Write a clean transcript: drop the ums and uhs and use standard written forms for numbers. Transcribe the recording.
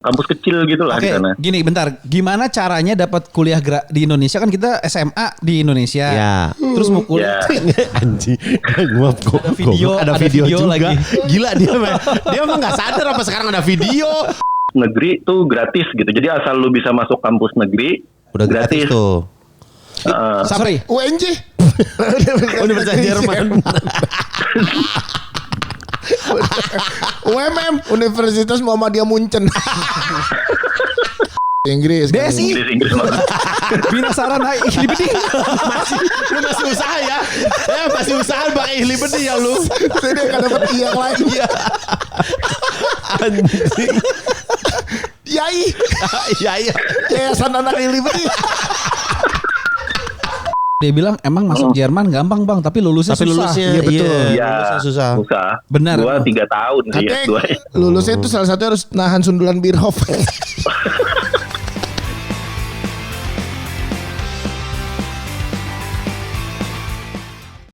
kampus kecil gitu lah di Oke, sana. gini bentar. Gimana caranya dapat kuliah di Indonesia? Kan kita SMA di Indonesia. Ya. Terus mau kuliah. Anjing, gua kok ada video juga. lagi. Gila dia emang nggak sadar apa sekarang ada video. Negeri tuh gratis gitu. Jadi asal lu bisa masuk kampus negeri, Udah gratis tuh. Sorry. UNJ. Universitas Jerman. UMM, Universitas Muhammadiyah Munchen. Inggris. BSI. Inggris banget. Bina Sarana Ihlibeding. Lu masih usaha ya? Ya masih usaha pakai Ihlibeding ya lu. Jadi nggak dapat yang lain. Iya. Anjing. Yai. Iya. Yayasan anak Ihlibeding. Dia bilang emang masuk Jerman gampang bang, tapi lulusnya Tapi susah. lulusnya Iya, betul. Iya, lulusnya susah. Benar. Gua 3 tahun sih Katanya S2. lulusnya itu salah satu harus nahan sundulan Bierhoff.